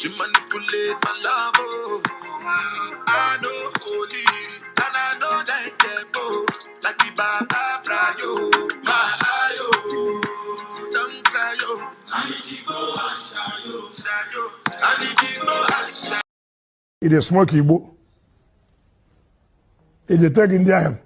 She manipulate my love, oh. I know holy, and I know that tempo. Like the Baba Frayo, my ayo. Don't cry, yo. I need to go and shayo. I need to go and shayo. It is smoky book. It is taking the iron.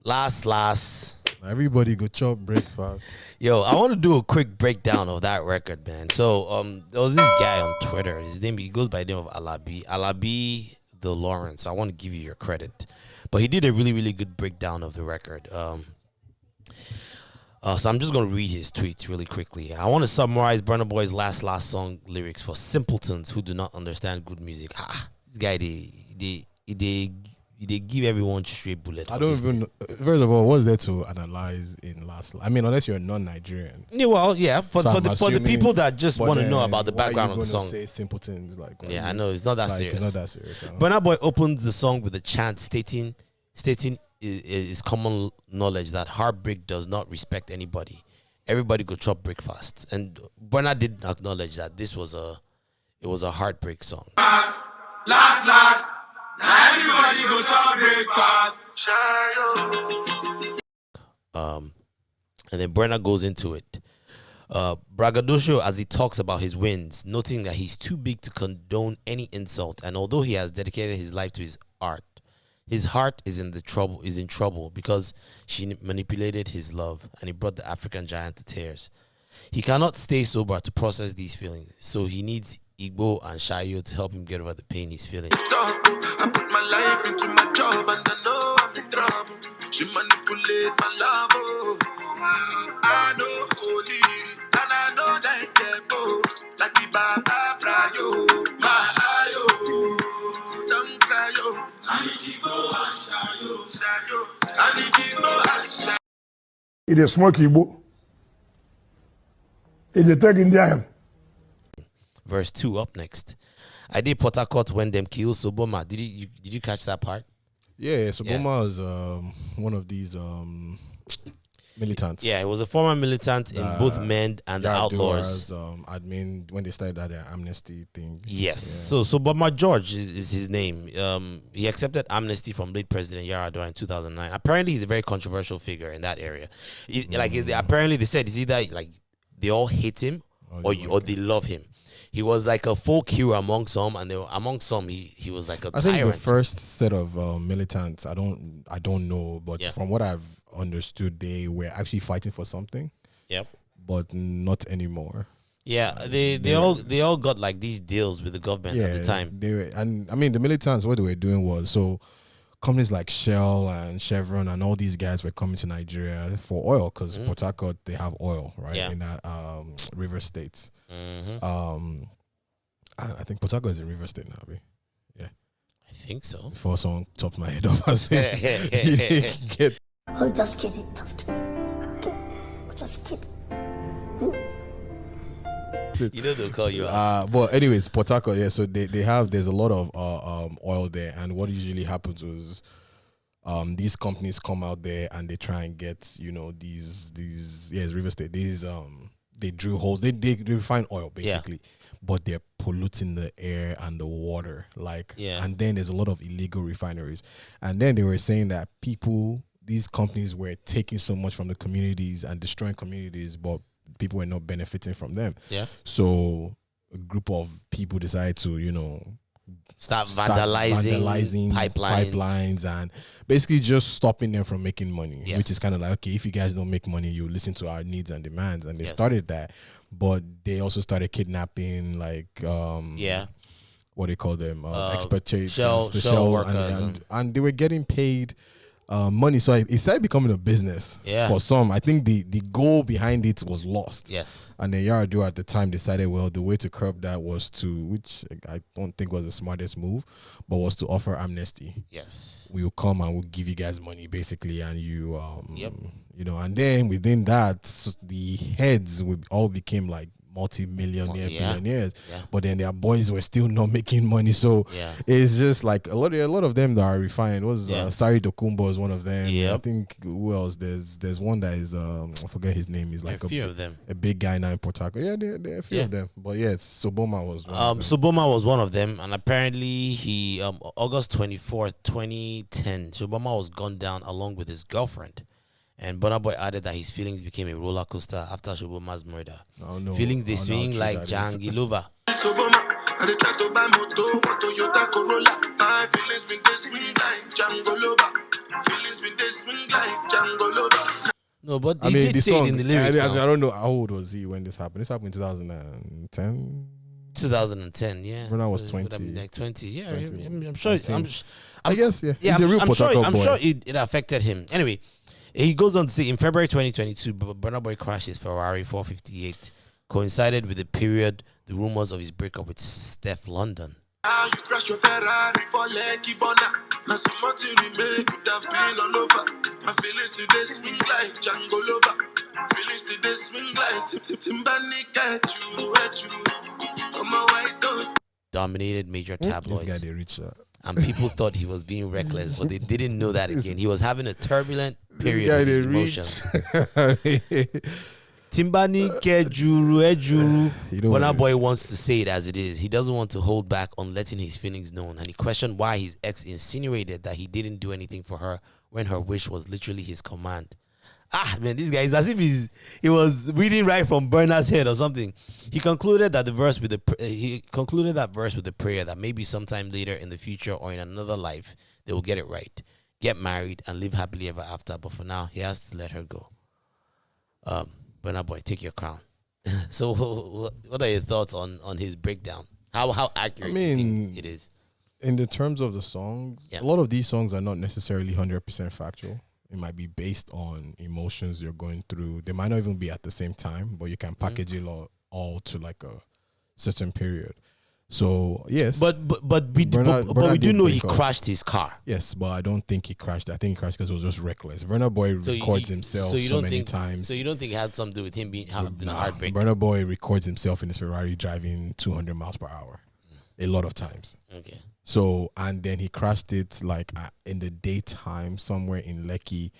Last. Everybody go chop breakfast. Yo, I want to do a quick breakdown of that record, man. So, there was this guy on Twitter. His name, he goes by the name of Alabi the Lawrence. I want to give you your credit, but he did a really, really good breakdown of the record. So I'm just gonna read his tweets really quickly. I want to summarize Burna Boy's last song lyrics for simpletons who do not understand good music. This guy, they give everyone straight bullet. I don't even know. First of all, what's there to analyze in last? I mean, unless you're non-Nigerian. Yeah, well, yeah. For the people that just want to know about the background of the song. Say simpletons, like. Yeah, I know it's not that serious. It's not that serious. No. Burna Boy opened the song with a chant stating is common knowledge that heartbreak does not respect anybody. Everybody go chop breakfast, and Burna did acknowledge that it was a heartbreak song. Last. Now everybody go to breakfast. And then Burna goes into it. Braggadocio as he talks about his wins, noting that he's too big to condone any insult, and although he has dedicated his life to his art, his heart is in trouble because she manipulated his love, and he brought the African giant to tears. He cannot stay sober to process these feelings, so he needs Igbo and Shayo to help him get over the pain he's feeling. I put my life into my job and I know I'm in trouble. She manipulate my love, oh. I know holy, and I know that tempo. Like the Baba Frayo, my ayo. Don't cry, yo. I need to go and shayo. I need to go and shayo. It is smoky book. It is taking the iron. Verse 2 up next. I did Port Harcourt when them kill Soboma. Did you catch that part? Yeah, Soboma is one of these militants. Yeah, it was a former militant in both men and the Outlaws. Admin when they started that amnesty thing. Yes. Yeah. So Soboma George is his name. He accepted amnesty from late President Yaradua in 2009. Apparently, he's a very controversial figure in that area. Apparently, they said it's either like they all hate him or they love him. He was like a folk hero among some, and among some he was like a tyrant. I think the first set of militants, I don't know, but from what I've understood, they were actually fighting for something. Yep. But not anymore. Yeah, they all got like these deals with the government at the time. They were, and I mean the militants, what they were doing was, so companies like Shell and Chevron and all these guys were coming to Nigeria for oil because Port Harcourt, they have oil, right? Yeah. In that river states. Mm-hmm. I think Port Harcourt is in river state now, right? Yeah. I think so. Before someone chops my head off and says, get. Oh, just kidding, just kidding. You know they'll call you out. But anyways, Port Harcourt, yeah. So there's a lot of oil there, and what usually happens is, these companies come out there and they try and get these river state they drill holes, they refine oil basically, but they're polluting the air and the water, and then there's a lot of illegal refineries, and then they were saying that these companies were taking so much from the communities and destroying communities, but people were not benefiting from them. Yeah. So a group of people decided to, start vandalizing pipelines and basically just stopping them from making money, yes. which is kind of like, okay, if you guys don't make money, you listen to our needs and demands. And they started that, but they also started kidnapping, what do you call them? Expatriates, Shell workers. and they were getting paid money. So it started becoming a business for some. I think the goal behind it was lost. Yes. And then Yaradua at the time decided, well, the way to curb that was to, which I don't think was the smartest move, but was to offer amnesty. Yes. We will come and we'll give you guys money, basically, and and then within that, the heads all became like multi-millionaire Yeah. billionaires, Yeah. but then their boys were still not making money. So Yeah. it's just like a lot of them that are refined. Yeah. Sari Dokumbo is one of them. Yep. I think who else? There's one that is I forget his name. He's There are like a few of them. a big guy now in Port Harcourt. Yeah, there are a few Yeah. of them. But yes, Soboma was one of them. Suboma was one of them, and apparently he August 24th, 2010, Suboma was gunned down along with his girlfriend. And Burna Boy added that his feelings became a roller coaster after Shuboma's murder. I don't know. Feelings they I don't know how swing true like that is. Jangilova. Soboma, I dey try to buy moto, one Toyota Corolla. My feelings been they swing like Django Lover. Feelings been they swing like Django Lover. No, but I he mean, did the say song. it in the lyrics. I now. don't know how old was he when this happened. This happened in 2010. 2010, yeah. Burna was So it would have 20. been like 20. Yeah, 20, I'm sure. 19. I guess, yeah. Yeah, He's a real I'm Port Harcourt I'm boy. sure it affected him. Anyway, he goes on to say in February 2022, Burna Boy crashed his Ferrari 458, coincided with the period the rumors of his breakup with Steph London. How you crash your Ferrari for Lucky Burna? Now some money remake with that pain all over. My feelings today swing like Django Lover. Feelings today swing like Timbani get you. I'm a white dog. Dominated major This tabloids. guy, they reach that. And people thought he was being reckless, but they didn't know that again. He was having a turbulent period This guy, of his they emotions. reach. Timbani Kejuru Ejuru. You know Burna what- Boy wants to say it as it is. He doesn't want to hold back on letting his feelings known. And he questioned why his ex insinuated that he didn't do anything for her when her wish was literally his command. Ah, man, this guy is as if he was reading right from Burna's head or something. He concluded that verse with the prayer that maybe sometime later in the future or in another life they will get it right, get married, and live happily ever after. But for now, he has to let her go. Burna Boy, take your crown. So, what are your thoughts on his breakdown? How accurate do you think it is? In the terms of the songs, Yeah. a lot of these songs are not necessarily 100% factual. It might be based on emotions you're going through. They might not even be at the same time, but you can package it all to like a certain period. So yes, But we Burna we do did know he break up. crashed his car. yes, but I don't think he crashed. I think he crashed because it was just reckless. Burna Boy So records you- himself so you so don't many think, times. So you don't think it had something to do with him being having a heartbreak? Burna Boy records himself in his Ferrari driving 200 miles per hour a lot of times. Okay. So, and then he crashed it like in the daytime somewhere in Lekki,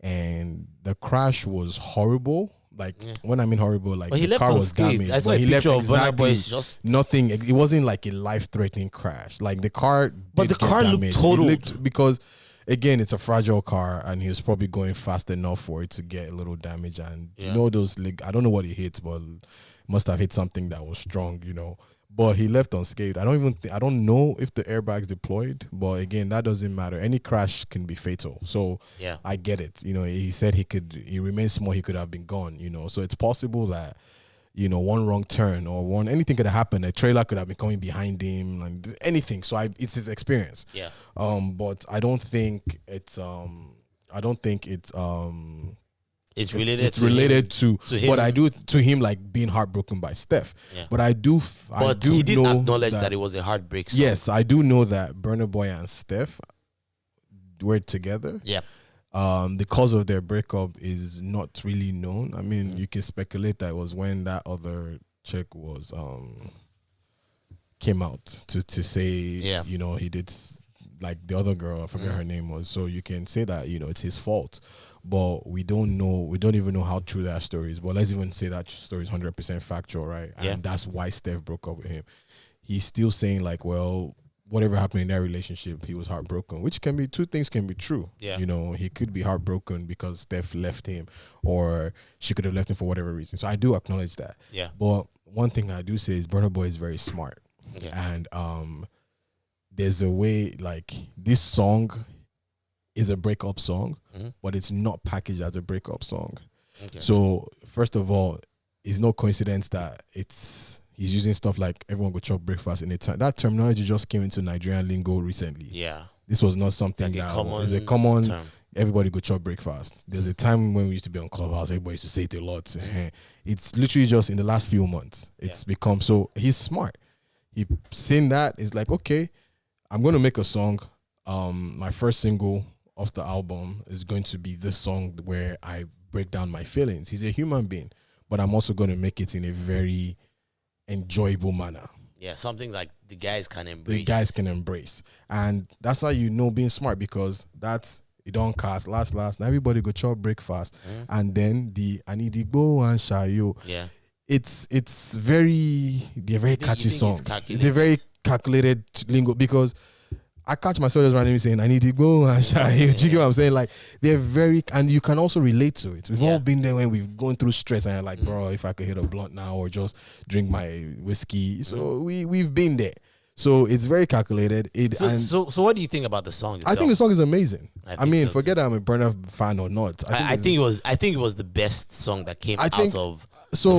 and the crash was horrible. Like when I mean horrible, like But he the left got unscathed. damaged. I saw but a he left picture of Burna exactly Boy just nothing. It wasn't like a life-threatening crash. Like the car, But did the get car looked damaged. It totaled. looked- because again, it's a fragile car, and he was probably going fast enough for it to get a little damage. And Yeah. you know those, like, I don't know what he hit, but must have hit something that was strong, you know. But he left unscathed. I don't know if the airbags deployed, but again, that doesn't matter. Any crash can be fatal. So Yeah. I get it. You know, he said he remains small, he could have been gone, you know. So it's possible that, you know, one wrong turn or anything could have happened. A trailer could have been coming behind him and anything. So it's his experience. Yeah. But I don't think it's It's related. it's related to him. what I do to him, like being heartbroken by Steph. Yeah. But I do But do he didn't know acknowledge that it was a heartbreak. Song. yes, I do know that Burna Boy and Steph were together. Yeah. The cause of their breakup is not really known. I mean, you can speculate that it was when that other chick was came out to say, you know, he did like the other girl, I forget her name was. So you can say that, you know, it's his fault. But we don't know, we don't even know how true that story is. But let's even say that story is 100% factual, right? Yeah. And that's why Steph broke up with him. He's still saying like, well, whatever happened in that relationship, he was heartbroken, which can be, two things can be true. Yeah. You know, he could be heartbroken because Steph left him, or she could have left him for whatever reason. So I do acknowledge that. Yeah. But one thing I do say is Burna Boy is very smart. Okay. And there's a way, like, this song is a breakup song, but it's not packaged as a breakup song. Okay. So first of all, it's no coincidence that he's using stuff like everyone go chop breakfast in a time. That terminology just came into Nigerian lingo recently. Yeah. This was not something It's like a that common is a common term. everybody go chop breakfast. There's a time when we used to be on Clubhouse, everybody used to say it a lot. It's literally just in the last few months. It's become, so he's smart. He seen that, it's like, okay, I'm going to make a song. My first single off the album is going to be this song where I break down my feelings. He's a human being. but I'm also going to make it in a very enjoyable manner. Yeah, something like the guys can embrace. The guys can embrace. And that's how you know being smart, because that's you don't cast last. Now everybody go chop breakfast. And then I need to go and shayo. Yeah. It's they're very catchy songs. They're very calculated lingo, because I catch myself just randomly saying, I need to go and shayo. Do you get what I'm saying? Like, they're very, and you can also relate to it. We've all been there when we've gone through stress and you're like, bro, if I could hit a blunt now or just drink my whiskey. So we've been there. So it's very calculated. So what do you think about the song itself? I think the song is amazing. I mean, so forget that I'm a Burna fan or not. I think it was the best song that came out of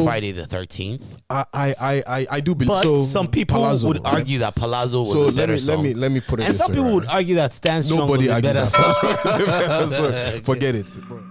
Friday the 13th. I do believe. But so some people would argue that Palazzo was a better song. Let me put it. And this some way, people right? would argue that Stand Strong Nobody was a better argues song. that. So forget it, bro.